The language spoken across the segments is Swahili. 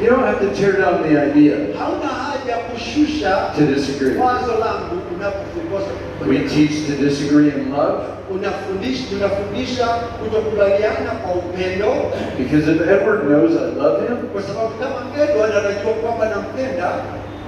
You don't have to tear down the idea Hauna haja kushusha to disagree. wazo langu unapokosa. We teach to disagree in love. Tunafundisha kutokubaliana kwa upendo. Because if Edward knows I love him, Kwa sababu kama Edward anajua kwamba nampenda,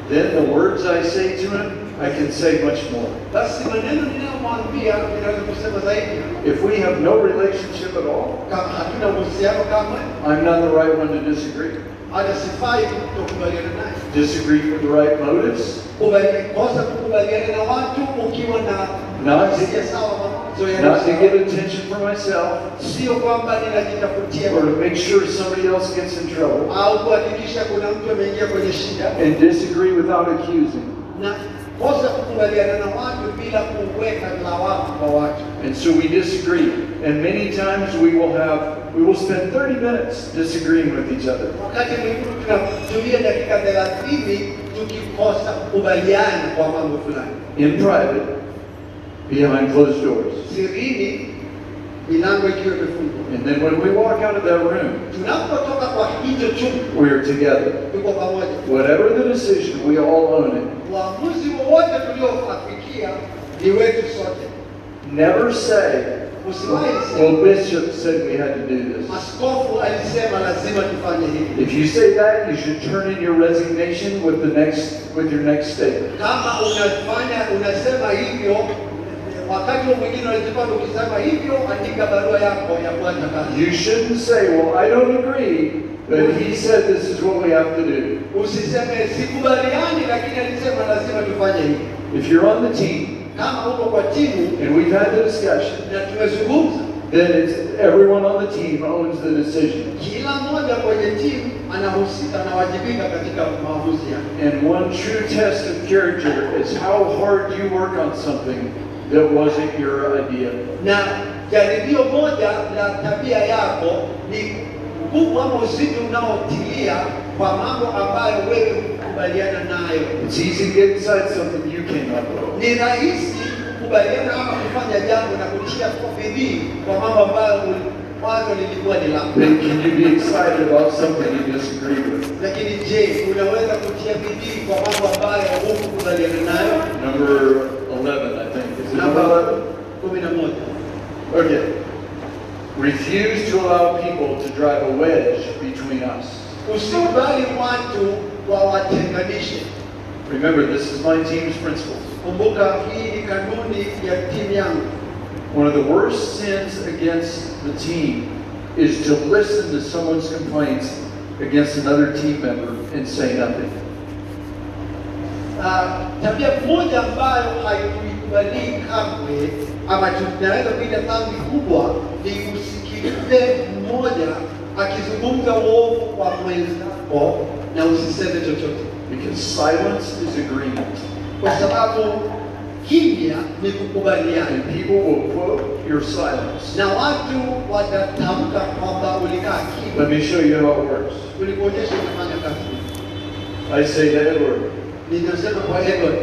then the words I say to him, I can say much more. basi maneno ninayomwambia ninaweza kusema zaidi. If we have no relationship at all, Kama hatuna uhusiano kamwe, I'm not the right one to disagree. hata sifai kutokubaliana naye. Disagree for the right motives, Kosa kukubaliana na watu ukiwa na Not to- hisia sawa, not to get attention for myself, sio kwamba ninajitafutia or to make sure somebody else gets in trouble, au kuhakikisha kuna mtu ameingia kwenye shida, and disagree without accusing. na kosa kukubaliana na watu bila kuweka lawama kwa watu. And so we disagree, and many times we will spend 30 minutes disagreeing with each other. Wakati mwingine tunatumia dakika 30 tukikosa kukubaliana kwa mambo fulani, In private, behind closed doors. sirini, milango ikiwa imefungwa. And then when we walk out of that room, Tunapotoka kwa hicho chumba, we're together. tuko pamoja. Whatever the decision, we all own it. Uamuzi wowote tuliofikia ni wetu sote. Never say, Usiwahi sema well, Bishop said we had to do this. askofu alisema lazima tufanye hivi. If you say that, you should turn in your resignation with your next statement. Kama unasema hivyo, wakati mwingine unajipata ukisema hivyo, andika barua yako ya kuanza kazi. You shouldn't say, well, I don't agree, but he said this is what we have to do. Usiseme sikubaliani, lakini alisema lazima tufanye hivi. If you're on the team, Kama uko kwa timu and we've had the discussion, na tumezungumza, then it's everyone on the team owns the decision. kila mmoja kwenye timu anahusika na wajibika katika maamuzi yake. And one true test of character is how hard you work on something that wasn't your idea. Na jaribio moja la tabia yako ni nguvu ama uzito unaotilia kwa mambo ambayo wewe hukubaliana nayo. It's easy to get inside something you came up with. Ni rahisi kukubaliana ama kufanya jambo na kutia kwa bidii kwa mambo ambayo mwanzo lilikuwa ni lako. Then can you be excited about something you disagree with? Lakini je, unaweza kutia bidii kwa mambo ambayo hukubaliana nayo? Number 11, I think. Is it Namba number 11? 11. Okay. Refuse to allow people to drive a wedge between us. Usikubali watu wawatenganishe. Remember, this is my team's principles. Kumbuka hii ni kanuni ya timu yangu. One of the worst sins against the team is to listen to someone's complaints against another team member and say nothing. Tabia moja ambayo haikubaliki kamwe ama tunaweza kuita dhambi kubwa ni kusikiliza mmoja akizungumza uovu kwa mwenzako na usiseme chochote, Because silence is agreement. kwa sababu kimya ni kukubaliana, And people will quote your silence. na watu watatamka kwamba ulikaa kimya. Let me show you how it works. Ulikuonyesha unafanya kazi. I say to Edward, Ninasema kwa Edward,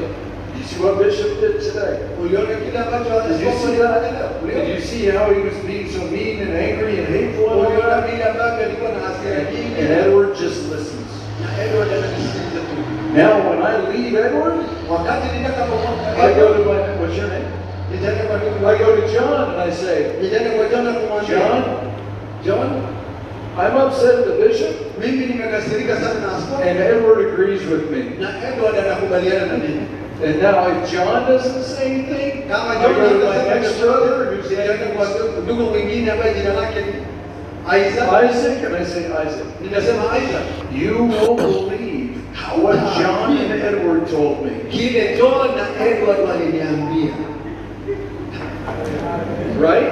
you see what Bishop did today? uliona kile ambacho Did you see that? Did you see how he was being so mean and angry and hateful? And all uliona that? vile ambavyo alikuwa na hasira nyingi, And Edward just listens. na Edward anasikiliza tu. Now, when I leave Edward, Wakati nitakapotoka I go to what's your name? nitaenda kwa ndugu I go to John and I say, nitaenda kwa John kumwambia John, I'm upset at the bishop, mimi nimekasirika sana na askofu, and Edward agrees with me. na Edward anakubaliana na mimi. And now, if John doesn't say anything, Kama I John go to my anasema next brother, who's nitaenda kwa ndugu mwingine ambaye jina lake ni Isaac, Isaac, and I say, Isaac, nitasema Isaac, you won't believe what John and Edward told me. kile John na Edward waliniambia. Right?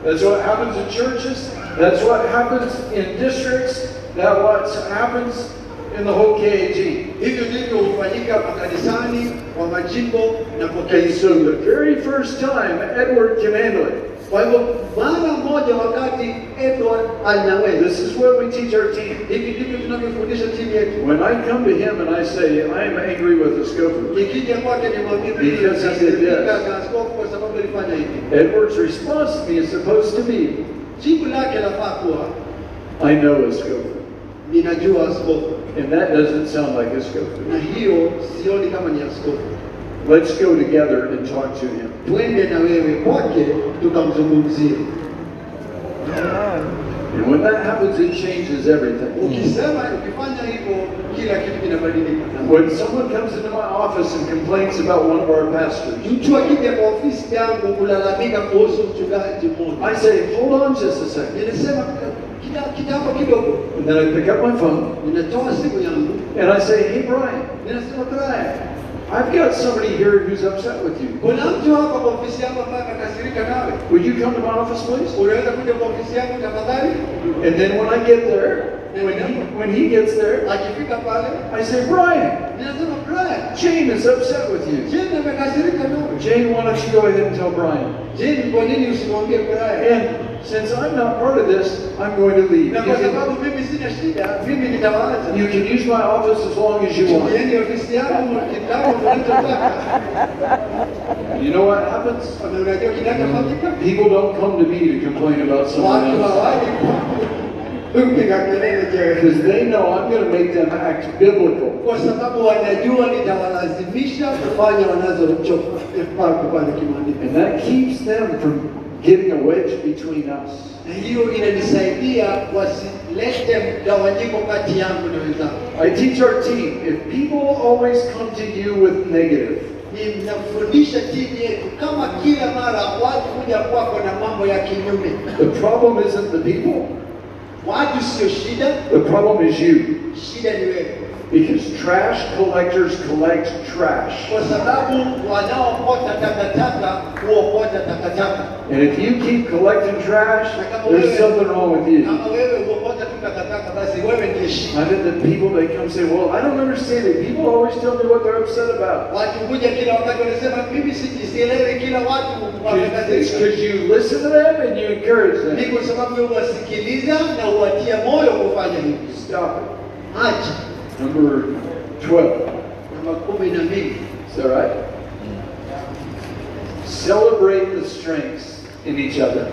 That's what happens in churches. That's what happens in districts. That's what happens in the whole KAG. Hivyo ndivyo hufanyika makanisani, kwa majimbo na kwa Okay, so KAG. the very first time Edward can handle it. Kwa hivyo mara moja wakati Edward anaweza. This is what we teach our team. Hivi ndivyo tunavyofundisha timu yetu. When I come to him and I say, I am angry with the scope, Nikija kwake nimwambie Because he did this. na askofu kwa sababu alifanya hivi. Edward's response to me is supposed to be, Jibu lake lafaa kuwa I know a scope. ninajua askofu, And that doesn't sound like a scope. na hiyo sioni kama ni askofu. Let's go together and talk to him. Twende na wewe kwake tukamzungumzie. And when that happens, it changes everything. Ukifanya hivyo, kila kitu kinabadilika. When someone comes into my office and complains about one of our pastors, Mtu akija kwa ofisi yangu kulalamika kuhusu mchungaji mmoja, I say, hold on just a second. ninasema kitambo kidogo, And then I pick up my phone ninatoa simu yangu, and I say, hey Brian, ninasema Brian, I've got somebody here who's upset with you. kuna mtu hapa kwa ofisi yangu ambaye anakasirika nawe. Would you come to my office, please? Unaweza kuja kwa ofisi yangu tafadhali? And then when I get there, when he gets there, Akifika pale, I say, Brian, ninasema Brian, Jane is upset with you. Jane amekasirika nawe. Jane, why don't you go ahead and tell Brian? Jane, kwa nini usimwambie Brian? And since I'm not part of this, I'm going to leave. Na kwa sababu mimi sina shida, mimi nitawaacha. You can use my office as long as you want. Tumieni ofisi yangu kitambo mnachotaka. You know what happens? Na unajua kinachofanyika? People don't come to me to complain about someone Watu else. hawaji kupiga kelele jewe. Because they know I'm going to make them act biblical. Kwa sababu wanajua nitawalazimisha kufanya wanazofaa kufanya kimaandiko. And that keeps them from getting a wedge between us. Na hiyo inanisaidia wasilete mgawanyiko kati yangu na wenzangu. I teach our team, if people always come to you with negative, Ninafundisha timu yetu kama kila mara watu kuja kwako na mambo ya kinyume. the problem isn't the people, Watu sio shida, the problem is you. shida ni wewe. Because trash collectors collect trash. Kwa sababu wanaokota takataka huokota takataka. And if you keep collecting trash, there's something wrong with you. Kama wewe huokota tu takataka, basi wewe ndiye shida. I get the people, they come say, well, I don't understand it. People always tell me what they're upset about. Watu kuja kila wakati wanasema mimi sielewi, kila watu It's wamekasirika. because you listen to them and you encourage Ni them. kwa sababu wewe wasikiliza na uwatia moyo kufanya hivyo. Stop it. Acha. Number 12. Namba 12. Is that right? Celebrate the strengths in each other.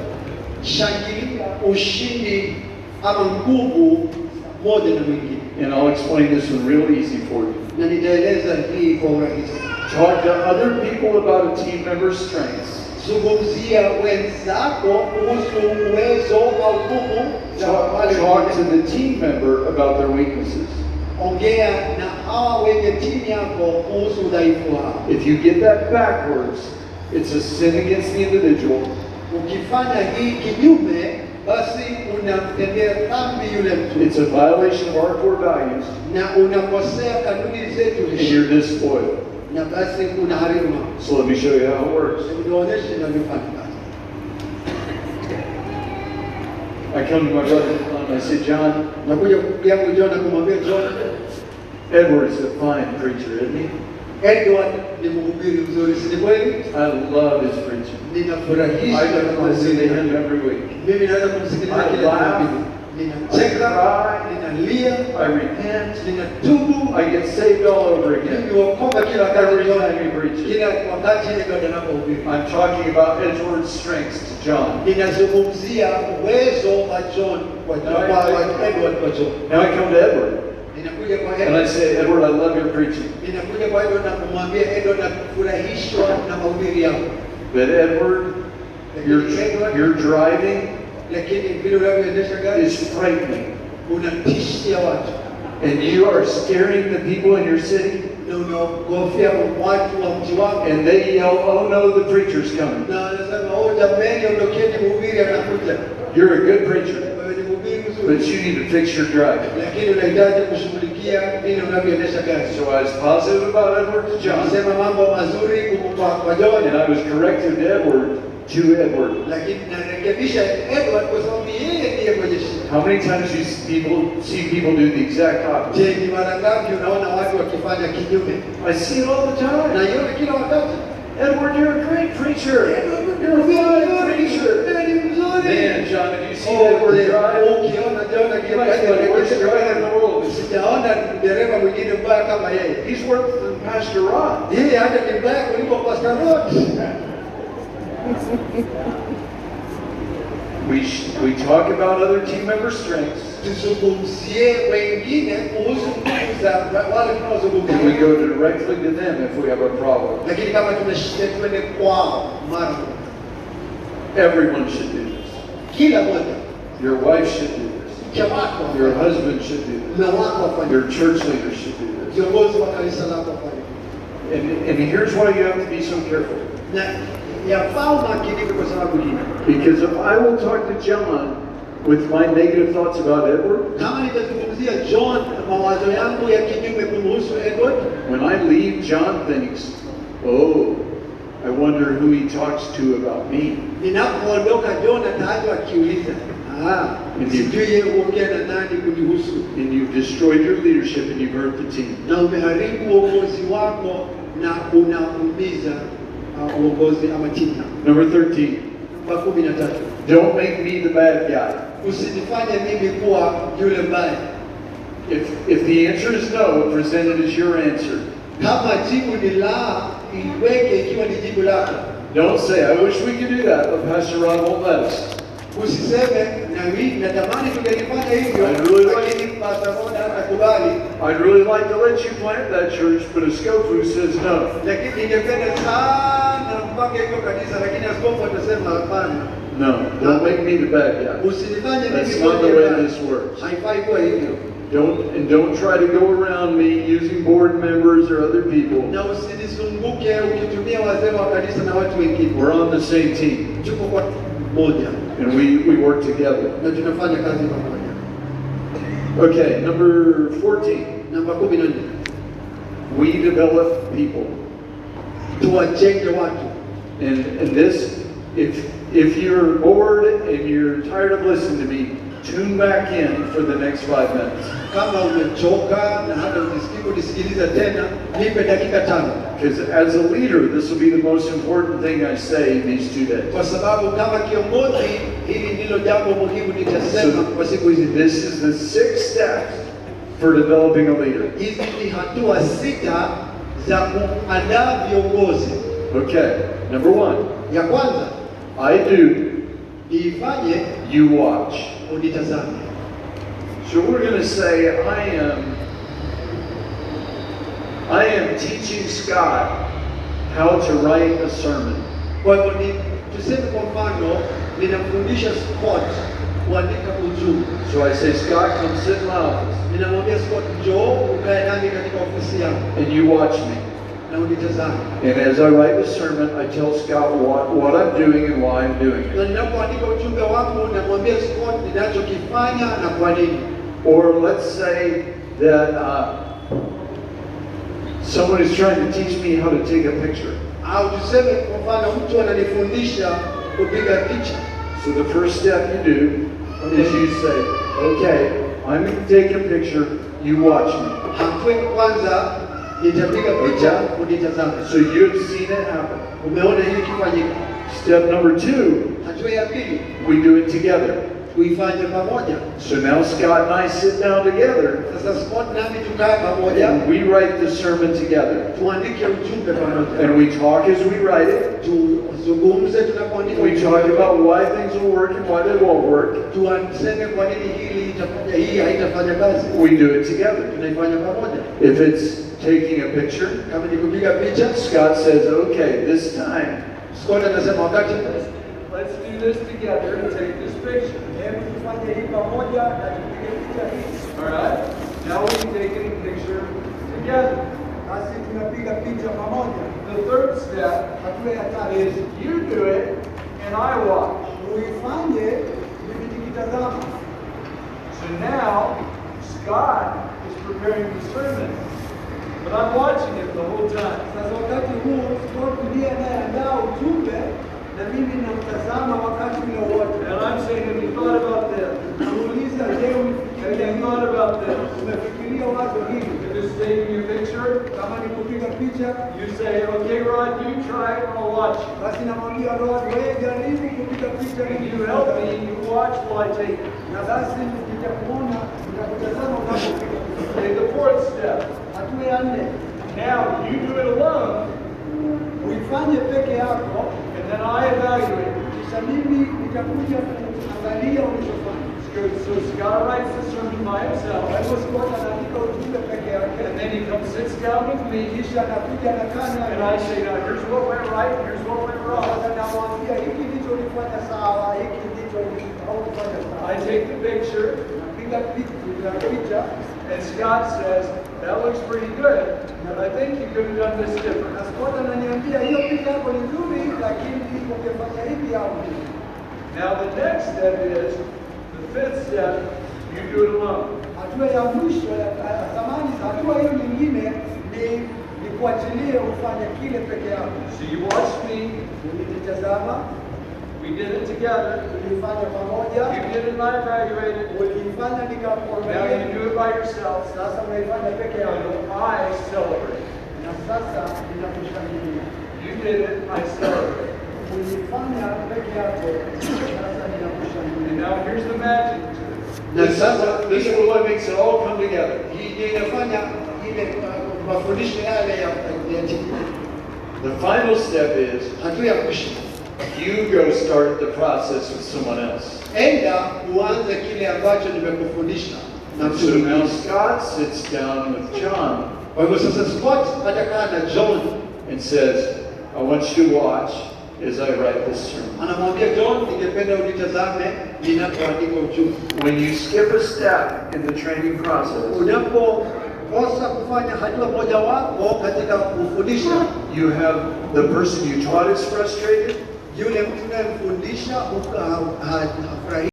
Shangilia ushindi ama nguvu moja na mwingine. And I'll explain this one real easy for you. Na nitaeleza hii kwa urahisi. Talk to other people about a team member's strengths. Zungumzia wenzako kuhusu uwezo au nguvu za wale Talk to wengine. the team member about their weaknesses. Ongea na hawa wenye timu yako kuhusu udhaifu wao. If you get that backwards, it's a sin against the individual. Ukifanya hii kinyume, basi unamtendea dhambi yule mtu It's a violation of our core values, na unakosea kanuni zetu and you're disloyal. na basi unaharibu mambo. So let me show you how it works. Nionyeshe inavyofanya kazi. I come to my brother and I say, John, Nakuja yangu John na kumwambia John, Edward's a fine preacher, isn't he? Edward ni mhubiri mzuri, si kweli? I love his preaching. Ninafurahisha I na get to listen to kusikiliza. him every week. Mimi naweza kumsikiliza I kila laugh, Jumapili. Ninacheka, ninalia, I repent, ninatubu, I get saved all over again. mimi wokoka kila wakati Every John, time he preaches. kila wakati Edward anapohubiri. I'm talking about Edward's strengths to John. Ninazungumzia uwezo wa John kwa Edward kwa John. Now I come to Edward Ninakuja kwa and I Edward. say, Edward, I love your preaching. Ninakuja kwa Edward na kumwambia Edward na kufurahishwa na mahubiri yako. But Edward, your driving Lakini vile unavyoendesha gari is frightening. unatishia watu And you are scaring the people in your city. na unaogofya watu wa mji wako. And they yell, oh no, the preacher's coming. Na anasema oh, jamani, ondokeni, mhubiri anakuja. You're a good preacher, Wewe ni mhubiri mzuri, but you need to fix your driving. lakini unahitaji kushughulikia vile unavyoendesha gari. So I was positive about Edward to John. Anasema mambo mazuri kwa John, And I was corrected to Edward to Edward. lakini narekebisha Edward kwa sababu yeye ndiye mwenye shida. How many times do you see people do the exact opposite? Je, ni mara ngapi unaona watu wakifanya kinyume? I see it all the Na time. hiyo kila wakati. Edward, you're a great preacher. You're a fine preacher. Man, John, did you see Edward drive? Ukiona John He's like the worst driver in the world. sijaona dereva mwingine mbaya kama yeye. He's worse than Pastor Ron. Yeye hata ni mbaya kuliko Pastor Rod. We talk about other team members' strengths. Tuzungumzie wengine kuhusu nguvu za wale And we tunaozungumzia, go directly to them if we have a problem. lakini kama tunashida twende kwao mara moja. Everyone should do this. Kila moja, Your wife should do this. mke wako, Your husband should do mume this. wako afanye, Your church leaders should do this. viongozi wa kanisa lako afanye. And here's why you have to be so careful. Na yafaa umakinike kwa sababu hii. Because if I will talk to John with my negative thoughts about Edward, Kama nitazungumzia John mawazo yangu ya kinyume kumhusu Edward, when I leave, John thinks, oh, I wonder who he talks to about me. ninapoondoka John ataanza akiuliza, sijui yeye huongea na nani kunihusu, And you've destroyed your leadership and you've hurt the team. na umeharibu uongozi wako na unaumiza uongozi ama timu. Number 13, Namba 13, don't make me the bad guy. usinifanye mimi kuwa yule mbaya. If the answer is no, present it as your answer. Kama jibu ni la, iweke ikiwa ni jibu lako. Don't say, I wish we could do that, but Pastor Ron won't let us. Usiseme natamani tungelifanya hivyo, I really like- lakini Pastor Ron hatakubali. I'd really like to let you plant that church, but Escofu says no. Lakini ningependa sana mpaka hivyo kanisa, lakini askofu atasema hapana. No, don't make me the bad guy. Usinifanye That's mimi not the kuwa way mbaya. this works. Haifai kuwa hivyo. Don't try to go around me using board members or other people. Na usinizunguke ukitumia wazee wa kanisa na watu wengine. We're on the same team, Tuko kwa moja and we work together. na tunafanya kazi pamoja. Okay, number 14. Namba 14, We develop people. tuwajenge watu. And this, if you're bored and you're tired of listening to me, tune back in for the next 5 minutes. Kama umechoka na hata ukisikiliza tena, nipe dakika 5. Because as a leader, this will be the most important thing I say these 2 days. Kwa sababu kama kiongozi, hili ndilo jambo muhimu nitasema kwa siku hizi. This is the 6th step for developing a leader. Hizi ni hatua 6 za kuandaa viongozi. Okay, number 1, Ya kwanza, I do, niifanye you watch. unitazame. So we're going to say, I am teaching Scott how to write a sermon. Kwa hivyo tuseme kwa mfano, ninamfundisha Scott kuandika ujumbe. So I say, Scott, come sit in my office, Ninamwambia Scott, njoo ukae nami katika ofisi yangu and you watch me. na unitazame. And as I write the sermon, I tell Scott what I'm doing and why I'm doing Na it. ninapoandika ujumbe wangu, namwambia Scott ninachokifanya na kwa nini. Or let's say that someone is trying to teach me how to take a picture. Au tuseme kwa mfano, mtu ananifundisha kupiga picha. So the first step you do is you say, okay, I'm going to take a picture, you watch me. Hatua ya kwanza, nitapiga picha, unitazame. So you've seen it happen. Umeona hili kifanyika. Step number 2, Hatua ya pili, we do it together. tuifanye pamoja. So now Scott and I sit down together Sasa Scott nami tukae pamoja, and we write the sermon together. tuandike ujumbe pamoja. And we talk as we write it. Tuzungumze tunapoandika We talk ujumbe. about why things will work and why they won't work. Tuseme kwa nini hili itafanya, hii haitafanya kazi. We do it together. Tunaifanya pamoja. If it's taking a picture, Kama ni kupiga picha, Scott says, okay, this time, Scott anasema wakati Let's do this together and take this picture. hebu tufanye hii pamoja na tupige picha hii. All right? Now we're taking a picture together. Basi tunapiga picha pamoja. The third step Hatua ya tatu is you do it and I watch. uifanye mimi nikitazama. So now Scott is preparing the sermon, but I'm watching it the whole time. Sasa wakati huu Scott ndiye anayeandaa ujumbe na mimi namtazama wakati ule wote. And I'm saying, have you thought about this? Namuuliza, je, Have umefikiria you thought about this? umefikiria wazo hili? If it's taking a picture, Kama ni kupiga picha, you say, okay, Rod, you try it, I'll watch it. basi namwambia Rod, wewe jaribu kupiga picha If hili. you help me, you watch while I take it. Na basi nitakuona, nitakutazama unapopiga picha. Okay, the fourth step. Hatua ya 4, Now you do it alone, uifanye peke yako, and then I evaluate it. kisha mimi nitakuja kuangalia ulichofanya. So Scott writes the sermon by Kwa himself, hivyo Scott anaandika ujumbe peke yake, and then he comes sits down with me, kisha anakuja anakaa and nami. I say, now here's what went right, here's what went wrong. Sasa namwambia hiki ndicho ulifanya sawa, hiki ndicho haukufanya sawa. I take the picture, Napiga picha and Scott says, that looks pretty good, but I think you could have done this different. na Scott ananiambia hiyo picha yako ni nzuri, lakini ungefanya hivi au hivi. Now the next step is, the fifth step, you do it alone. Hatua ya mwisho ya zamani, hatua hiyo nyingine ni kuachilie ufanye kile peke yako. So you watch me, Ulinitazama, we did it together, ulifanya pamoja, you did it and I evaluated, ulifanya now you nikakuangalia. do it by yourself, Sasa unaifanya peke yako, and I celebrate. na sasa ninakushangilia. You did it, I celebrate. Ulifanya peke yako, sasa And ninakushangilia. now here's the magic to it. This is what makes it all come together. Hii ndio inafanya ile mafundisho yale ya The final step is hatua ya mwisho. you go start the process with someone else. Enda uanze kile ambacho nimekufundisha na mtu So now mwingine. Scott sits down with John Kwa hivyo sasa Scott atakaa na John, and says, I want you to watch as I write this sermon. anamwambia John, ningependa unitazame ninapoandika ujumbe. When you skip a step in the training process, Unapokosa kufanya hatua mojawapo katika kufundisha, you have the person you taught is frustrated, yule mtu unayemfundisha hafurahi.